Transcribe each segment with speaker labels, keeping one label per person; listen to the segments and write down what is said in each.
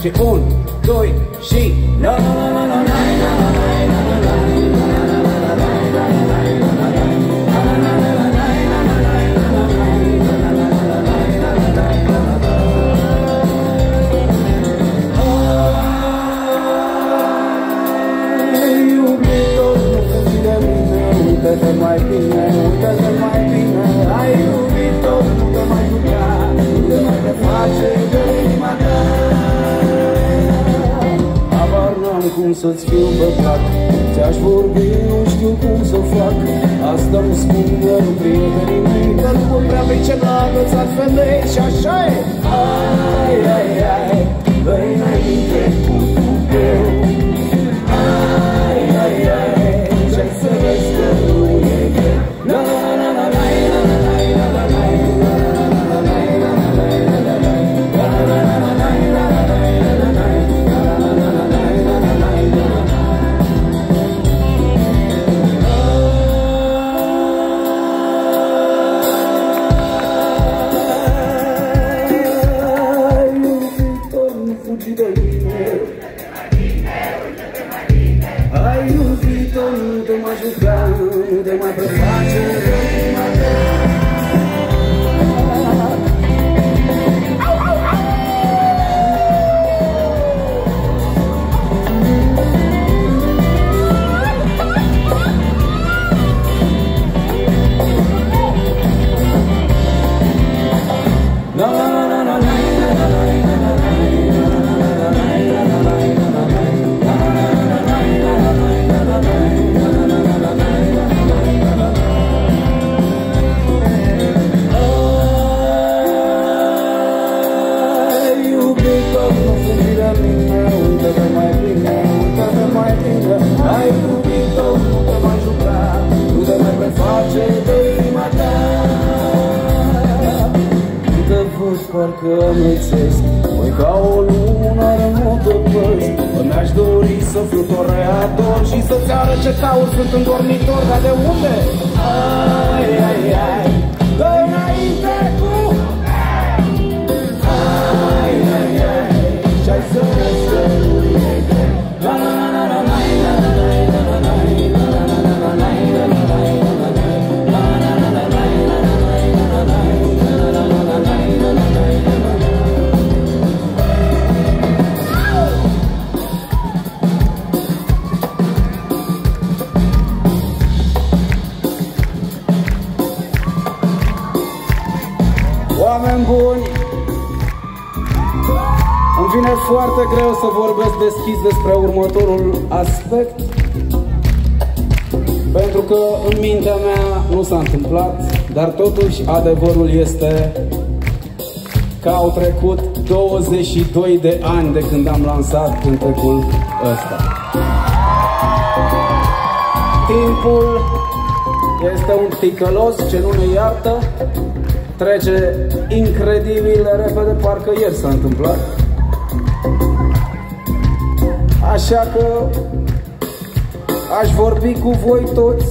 Speaker 1: Și 1, 2 și la la la la la la la. Uită-te mai bine, uită-te mai bine. Ai iubit-o, nu te mai juca, nu te mai preface de inima ta. Habar n-am cum să-ți fiu băgat, ți-aș vorbi, nu știu cum să fac. Asta-mi spun doar prietenii mei, că nu pot prea pe ce n-a agățat femei. Și așa e. Ai, ai, ai, dă-i înainte cu tupeu. Ai, ai, ai, ce-ai să vezi că nu e greu. La la la la la la la la la la la. Ai iubit-o, nu te mai juca, nu te mai preface de inima ta. La la la la la la la la la la. Ai iubit-o, nu te mai juca, nu te mai preface de inima ta. Te văd, parcă amețesc, măi ca o lună remotă păzi. Mi-aș dori să fiu toreador și să-ți arăt ce caut, sunt în dormitor. Dar de unde? Ai, ai, ai, dă-i înainte cu ai, ai, ai, ce-ai să vezi că nu e greu. La la la la la la la la la la. Oameni buni, îmi vine foarte greu să vorbesc deschis despre următorul aspect, pentru că în mintea mea nu s-a întâmplat, dar totuși adevărul este că au trecut 22 de ani de când am lansat cântecul ăsta. Timpul este un ticălos ce nu ne iartă, trece incredibil de repede, parcă ieri s-a întâmplat. Așa că aș vorbi cu voi toți,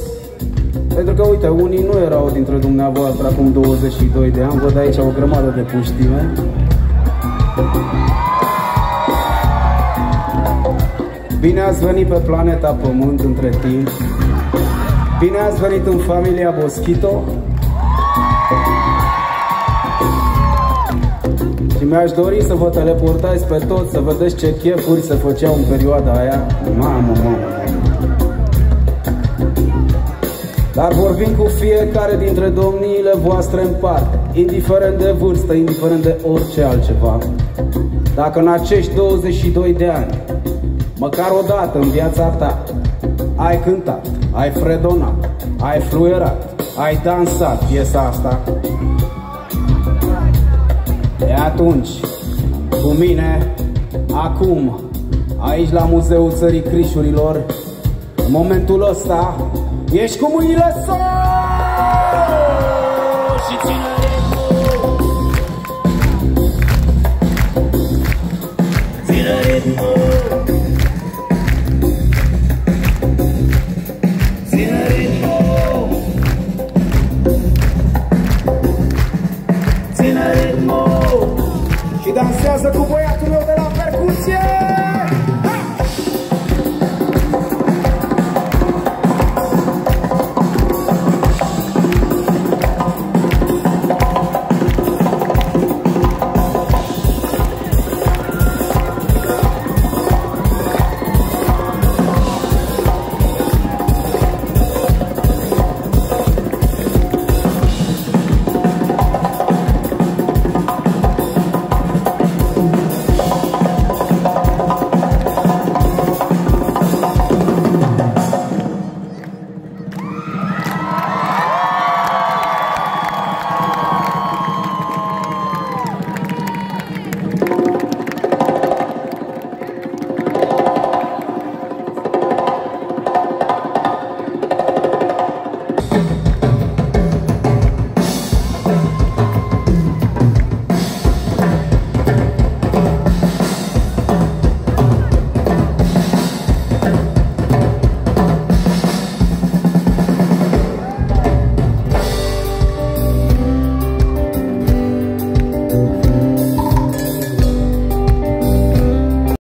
Speaker 1: pentru că, uite, unii nu erau dintre dumneavoastră acum 22 de ani, văd aici o grămadă de puștime. Bine ați venit pe planeta Pământ între timp. Bine ați venit în familia Boschito. Și mi-aș dori să vă teleportați pe toți, să vedeți ce chefuri se făceau în perioada aia. Mamă, mamă. Dar vorbim cu fiecare dintre domniile voastre în parte, indiferent de vârstă, indiferent de orice altceva. Dacă în acești 22 de ani, măcar o dată în viața ta, ai cântat, ai fredonat, ai fluierat, ai dansat piesa asta, e atunci, cu mine, acum, aici la Muzeul Țării Crișurilor, în momentul ăsta, ești cu mâinile sus și ține ritmul. Ține ritmul. Ține ritmul. Ține ritmul. Și dansează cu băiatul.